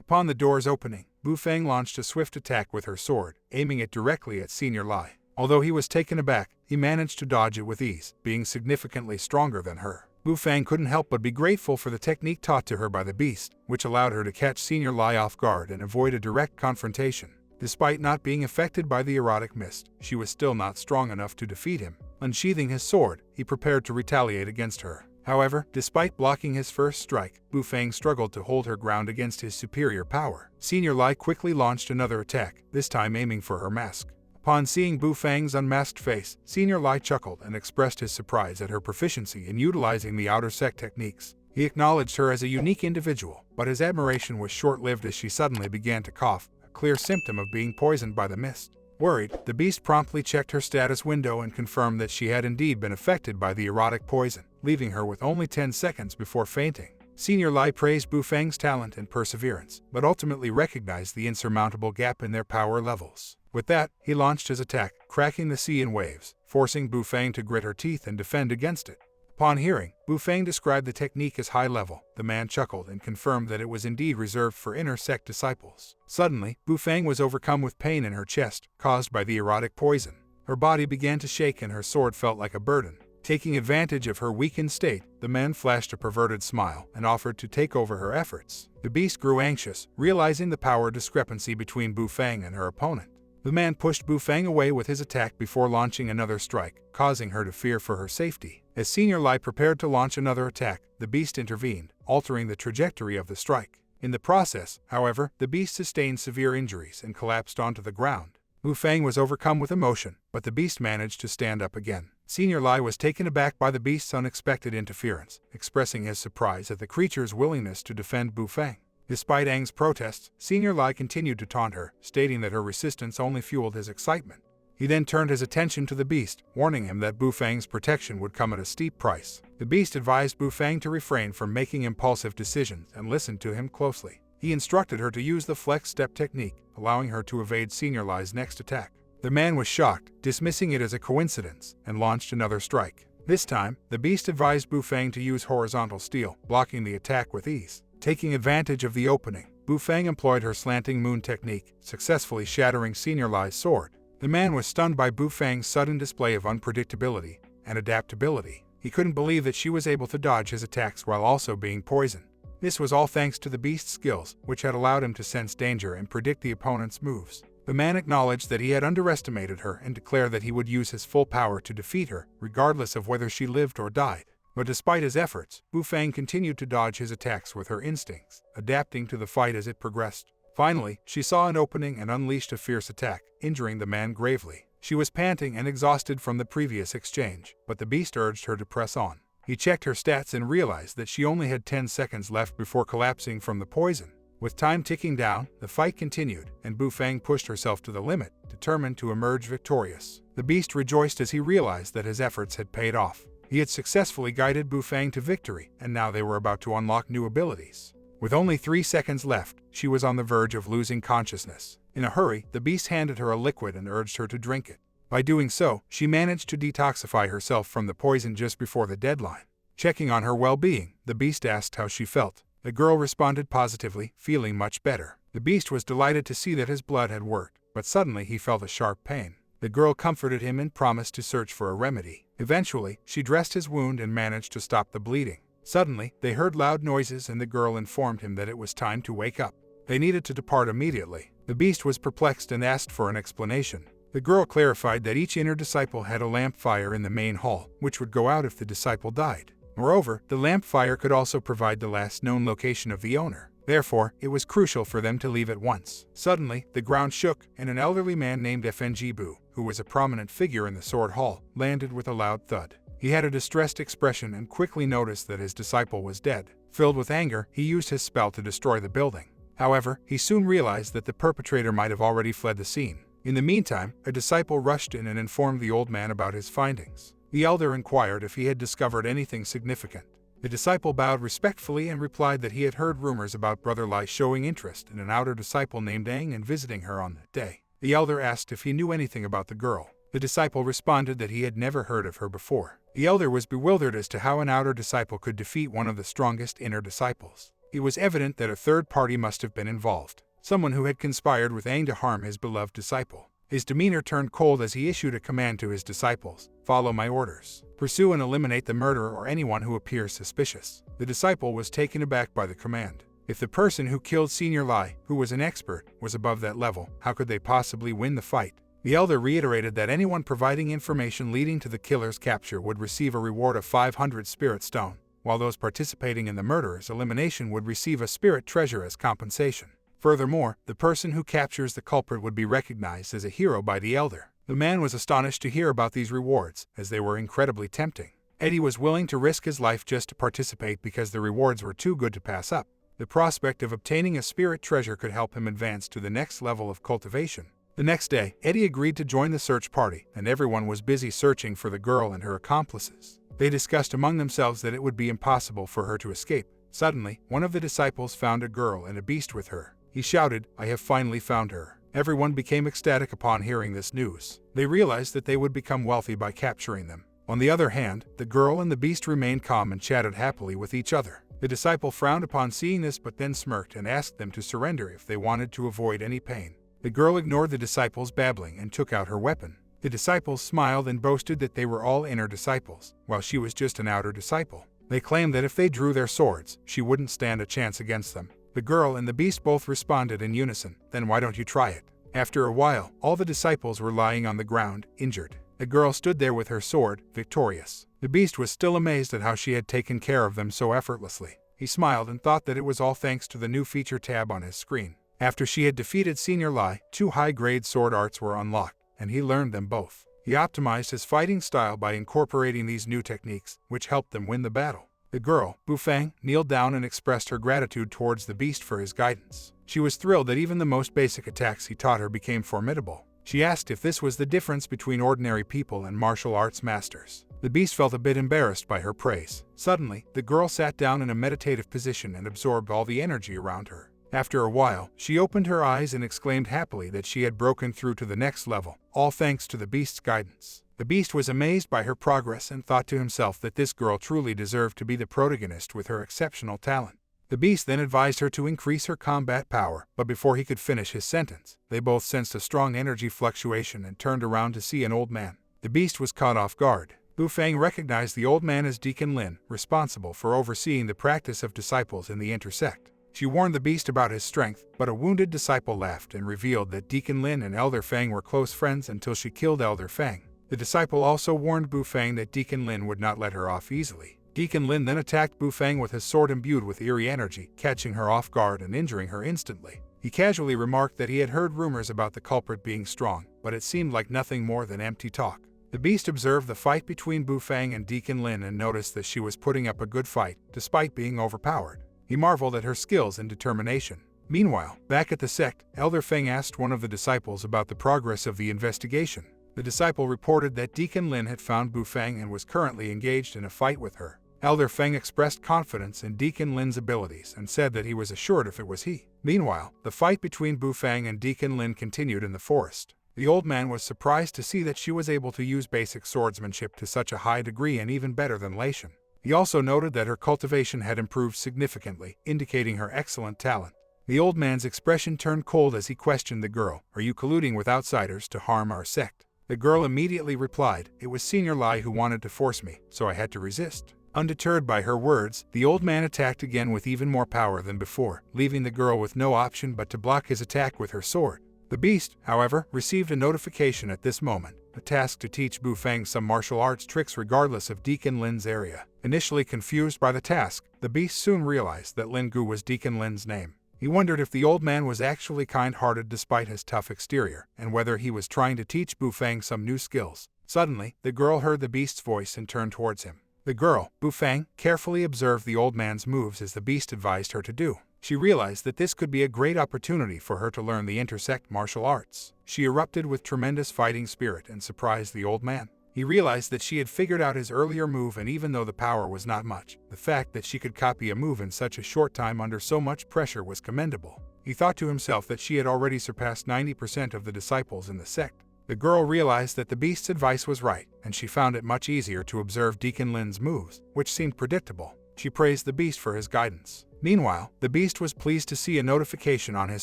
Upon the door's opening, Bu Feng launched a swift attack with her sword, aiming it directly at Senior Lai. Although he was taken aback, he managed to dodge it with ease, being significantly stronger than her. Bu Feng couldn't help but be grateful for the technique taught to her by the beast, which allowed her to catch Senior Lai off guard and avoid a direct confrontation. Despite not being affected by the erotic mist, she was still not strong enough to defeat him. Unsheathing his sword, he prepared to retaliate against her. However, despite blocking his first strike, Bu Feng struggled to hold her ground against his superior power. Senior Lai quickly launched another attack, this time aiming for her mask. Upon seeing Bu Feng's unmasked face, Senior Lai chuckled and expressed his surprise at her proficiency in utilizing the outer Sect techniques. He acknowledged her as a unique individual, but his admiration was short-lived as she suddenly began to cough, a clear symptom of being poisoned by the mist. Worried, the beast promptly checked her status window and confirmed that she had indeed been affected by the erotic poison, leaving her with only 10 seconds before fainting. Senior Lai praised Bu Feng's talent and perseverance, but ultimately recognized the insurmountable gap in their power levels. With that, he launched his attack, cracking the sea in waves, forcing Bu Feng to grit her teeth and defend against it. Upon hearing, Bu Feng described the technique as high level. The man chuckled and confirmed that it was indeed reserved for inner Sect disciples. Suddenly, Bu Feng was overcome with pain in her chest, caused by the erotic poison. Her body began to shake and her sword felt like a burden. Taking advantage of her weakened state, the man flashed a perverted smile and offered to take over her efforts. The beast grew anxious, realizing the power discrepancy between Bu Feng and her opponent. The man pushed Bu Feng away with his attack before launching another strike, causing her to fear for her safety. As Senior Lai prepared to launch another attack, the beast intervened, altering the trajectory of the strike. In the process, however, the beast sustained severe injuries and collapsed onto the ground. Bu Feng was overcome with emotion, but the beast managed to stand up again. Senior Lai was taken aback by the beast's unexpected interference, expressing his surprise at the creature's willingness to defend Bu Feng. Despite Aang's protests, Senior Lai continued to taunt her, stating that her resistance only fueled his excitement. He then turned his attention to the beast, warning him that Bu Feng's protection would come at a steep price. The beast advised Bu Feng to refrain from making impulsive decisions and listen to him closely. He instructed her to use the flex step technique, allowing her to evade Senior Lai's next attack. The man was shocked, dismissing it as a coincidence, and launched another strike. This time, the beast advised Bu Feng to use horizontal steel, blocking the attack with ease. Taking advantage of the opening, Bu Feng employed her slanting moon technique, successfully shattering Senior Lai's sword. The man was stunned by Bu Feng's sudden display of unpredictability and adaptability. He couldn't believe that she was able to dodge his attacks while also being poisoned. This was all thanks to the beast's skills, which had allowed him to sense danger and predict the opponent's moves. The man acknowledged that he had underestimated her and declared that he would use his full power to defeat her, regardless of whether she lived or died. But despite his efforts, Bu Feng continued to dodge his attacks with her instincts, adapting to the fight as it progressed. Finally, she saw an opening and unleashed a fierce attack, injuring the man gravely. She was panting and exhausted from the previous exchange, but the beast urged her to press on. He checked her stats and realized that she only had 10 seconds left before collapsing from the poison. With time ticking down, the fight continued, and Bu Feng pushed herself to the limit, determined to emerge victorious. The beast rejoiced as he realized that his efforts had paid off. He had successfully guided Bu Feng to victory, and now they were about to unlock new abilities. With only 3 seconds left, she was on the verge of losing consciousness. In a hurry, the beast handed her a liquid and urged her to drink it. By doing so, she managed to detoxify herself from the poison just before the deadline. Checking on her well-being, the beast asked how she felt. The girl responded positively, feeling much better. The beast was delighted to see that his blood had worked, but suddenly he felt a sharp pain. The girl comforted him and promised to search for a remedy. Eventually, she dressed his wound and managed to stop the bleeding. Suddenly, they heard loud noises and the girl informed him that it was time to wake up. They needed to depart immediately. The beast was perplexed and asked for an explanation. The girl clarified that each inner disciple had a lamp fire in the main hall, which would go out if the disciple died. Moreover, the lamp fire could also provide the last known location of the owner. Therefore, it was crucial for them to leave at once. Suddenly, the ground shook, and an elderly man named Fngbu, who was a prominent figure in the sword hall, landed with a loud thud. He had a distressed expression and quickly noticed that his disciple was dead. Filled with anger, he used his spell to destroy the building. However, he soon realized that the perpetrator might have already fled the scene. In the meantime, a disciple rushed in and informed the old man about his findings. The elder inquired if he had discovered anything significant. The disciple bowed respectfully and replied that he had heard rumors about Brother Lai showing interest in an outer disciple named Aang and visiting her on that day. The elder asked if he knew anything about the girl. The disciple responded that he had never heard of her before. The elder was bewildered as to how an outer disciple could defeat one of the strongest inner disciples. It was evident that a third party must have been involved, someone who had conspired with Aang to harm his beloved disciple. His demeanor turned cold as he issued a command to his disciples: "Follow my orders. Pursue and eliminate the murderer or anyone who appears suspicious." The disciple was taken aback by the command. If the person who killed Senior Lai, who was an expert, was above that level, how could they possibly win the fight? The elder reiterated that anyone providing information leading to the killer's capture would receive a reward of 500 spirit stone, while those participating in the murderer's elimination would receive a spirit treasure as compensation. Furthermore, the person who captures the culprit would be recognized as a hero by the elder. The man was astonished to hear about these rewards, as they were incredibly tempting. Eddie was willing to risk his life just to participate because the rewards were too good to pass up. The prospect of obtaining a spirit treasure could help him advance to the next level of cultivation. The next day, Eddie agreed to join the search party, and everyone was busy searching for the girl and her accomplices. They discussed among themselves that it would be impossible for her to escape. Suddenly, one of the disciples found a girl and a beast with her. He shouted, "I have finally found her." Everyone became ecstatic upon hearing this news. They realized that they would become wealthy by capturing them. On the other hand, the girl and the beast remained calm and chatted happily with each other. The disciple frowned upon seeing this but then smirked and asked them to surrender if they wanted to avoid any pain. The girl ignored the disciples' babbling and took out her weapon. The disciples smiled and boasted that they were all inner disciples, while she was just an outer disciple. They claimed that if they drew their swords, she wouldn't stand a chance against them. The girl and the beast both responded in unison, "Then why don't you try it?" After a while, all the disciples were lying on the ground, injured. The girl stood there with her sword, victorious. The beast was still amazed at how she had taken care of them so effortlessly. He smiled and thought that it was all thanks to the new feature tab on his screen. After she had defeated Senior Lai, 2 high-grade sword arts were unlocked, and he learned them both. He optimized his fighting style by incorporating these new techniques, which helped them win the battle. The girl, Bufang, kneeled down and expressed her gratitude towards the beast for his guidance. She was thrilled that even the most basic attacks he taught her became formidable. She asked if this was the difference between ordinary people and martial arts masters. The beast felt a bit embarrassed by her praise. Suddenly, the girl sat down in a meditative position and absorbed all the energy around her. After a while, she opened her eyes and exclaimed happily that she had broken through to the next level, all thanks to the beast's guidance. The beast was amazed by her progress and thought to himself that this girl truly deserved to be the protagonist with her exceptional talent. The beast then advised her to increase her combat power, but before he could finish his sentence, they both sensed a strong energy fluctuation and turned around to see an old man. The beast was caught off guard. Bufang recognized the old man as Deacon Lin, responsible for overseeing the practice of disciples in the Sect. She warned the beast about his strength, but a wounded disciple laughed and revealed that Deacon Lin and Elder Fang were close friends until she killed Elder Fang. The disciple also warned Bufang that Deacon Lin would not let her off easily. Deacon Lin then attacked Bufang with his sword imbued with eerie energy, catching her off guard and injuring her instantly. He casually remarked that he had heard rumors about the culprit being strong, but it seemed like nothing more than empty talk. The beast observed the fight between Bufang and Deacon Lin and noticed that she was putting up a good fight, despite being overpowered. He marveled at her skills and determination. Meanwhile, back at the sect, Elder Feng asked one of the disciples about the progress of the investigation. The disciple reported that Deacon Lin had found Bufang and was currently engaged in a fight with her. Elder Feng expressed confidence in Deacon Lin's abilities and said that he was assured if it was he. Meanwhile, the fight between Bufang and Deacon Lin continued in the forest. The old man was surprised to see that she was able to use basic swordsmanship to such a high degree and even better than Lei Shen. He also noted that her cultivation had improved significantly, indicating her excellent talent. The old man's expression turned cold as he questioned the girl, "Are you colluding with outsiders to harm our sect?" The girl immediately replied, "It was Senior Lai who wanted to force me, so I had to resist." Undeterred by her words, the old man attacked again with even more power than before, leaving the girl with no option but to block his attack with her sword. The beast, however, received a notification at this moment, a task to teach Bufang some martial arts tricks regardless of Deacon Lin's area. Initially confused by the task, the beast soon realized that Lin Gu was Deacon Lin's name. He wondered if the old man was actually kind-hearted despite his tough exterior, and whether he was trying to teach Bufang some new skills. Suddenly, the girl heard the beast's voice and turned towards him. The girl, Bufang, carefully observed the old man's moves as the beast advised her to do. She realized that this could be a great opportunity for her to learn the intersect martial arts. She erupted with tremendous fighting spirit and surprised the old man. He realized that she had figured out his earlier move, and even though the power was not much, the fact that she could copy a move in such a short time under so much pressure was commendable. He thought to himself that she had already surpassed 90% of the disciples in the sect. The girl realized that the beast's advice was right, and she found it much easier to observe Deacon Lin's moves, which seemed predictable. She praised the beast for his guidance. Meanwhile, the beast was pleased to see a notification on his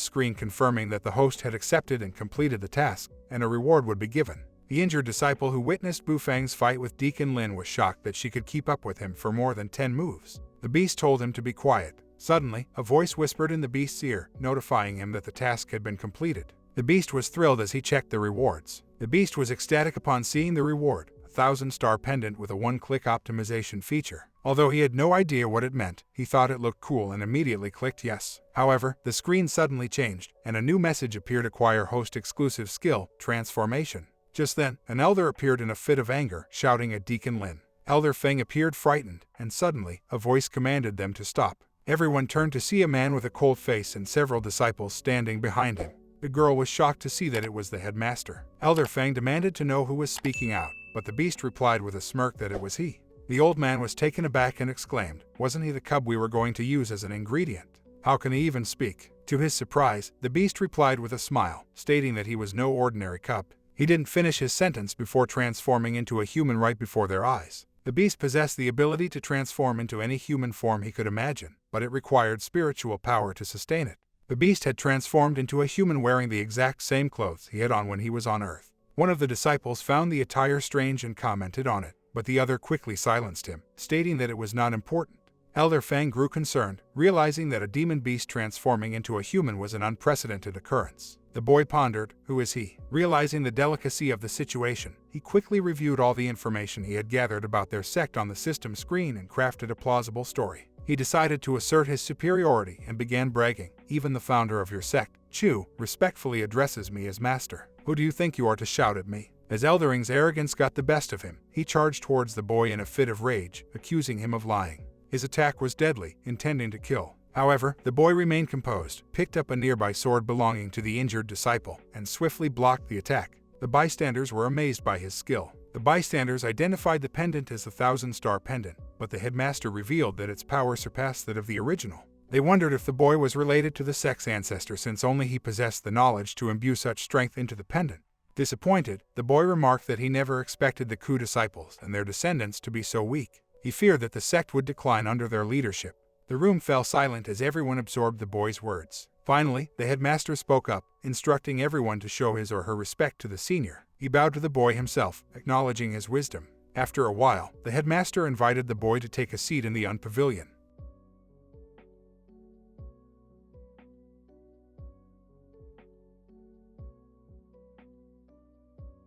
screen confirming that the host had accepted and completed the task, and a reward would be given. The injured disciple who witnessed Bufang's fight with Deacon Lin was shocked that she could keep up with him for more than 10 moves. The beast told him to be quiet. Suddenly, a voice whispered in the beast's ear, notifying him that the task had been completed. The beast was thrilled as he checked the rewards. The beast was ecstatic upon seeing the reward, a 1,000-star pendant with a one-click optimization feature. Although he had no idea what it meant, he thought it looked cool and immediately clicked yes. However, the screen suddenly changed, and a new message appeared: acquire host-exclusive skill, transformation. Just then, an elder appeared in a fit of anger, shouting at Deacon Lin. Elder Feng appeared frightened, and suddenly, a voice commanded them to stop. Everyone turned to see a man with a cold face and several disciples standing behind him. The girl was shocked to see that it was the headmaster. Elder Feng demanded to know who was speaking out, but the beast replied with a smirk that it was he. The old man was taken aback and exclaimed, "Wasn't he the cub we were going to use as an ingredient? How can he even speak?" To his surprise, the beast replied with a smile, stating that he was no ordinary cub. He didn't finish his sentence before transforming into a human right before their eyes. The beast possessed the ability to transform into any human form he could imagine, but it required spiritual power to sustain it. The beast had transformed into a human wearing the exact same clothes he had on when he was on Earth. One of the disciples found the attire strange and commented on it, but the other quickly silenced him, stating that it was not important. Elder Feng grew concerned, realizing that a demon beast transforming into a human was an unprecedented occurrence. The boy pondered, who is he? Realizing the delicacy of the situation, he quickly reviewed all the information he had gathered about their sect on the system screen and crafted a plausible story. He decided to assert his superiority and began bragging. Even the founder of your sect, Chu, respectfully addresses me as master. Who do you think you are to shout at me? As Eldering's arrogance got the best of him, he charged towards the boy in a fit of rage, accusing him of lying. His attack was deadly, intending to kill. However, the boy remained composed, picked up a nearby sword belonging to the injured disciple, and swiftly blocked the attack. The bystanders were amazed by his skill. The bystanders identified the pendant as the 1,000-star pendant, but the headmaster revealed that its power surpassed that of the original. They wondered if the boy was related to the sect's ancestor, since only he possessed the knowledge to imbue such strength into the pendant. Disappointed, the boy remarked that he never expected the Ku disciples and their descendants to be so weak. He feared that the sect would decline under their leadership. The room fell silent as everyone absorbed the boy's words. Finally, the headmaster spoke up, instructing everyone to show his or her respect to the senior. He bowed to the boy himself, acknowledging his wisdom. After a while, the headmaster invited the boy to take a seat in the pavilion.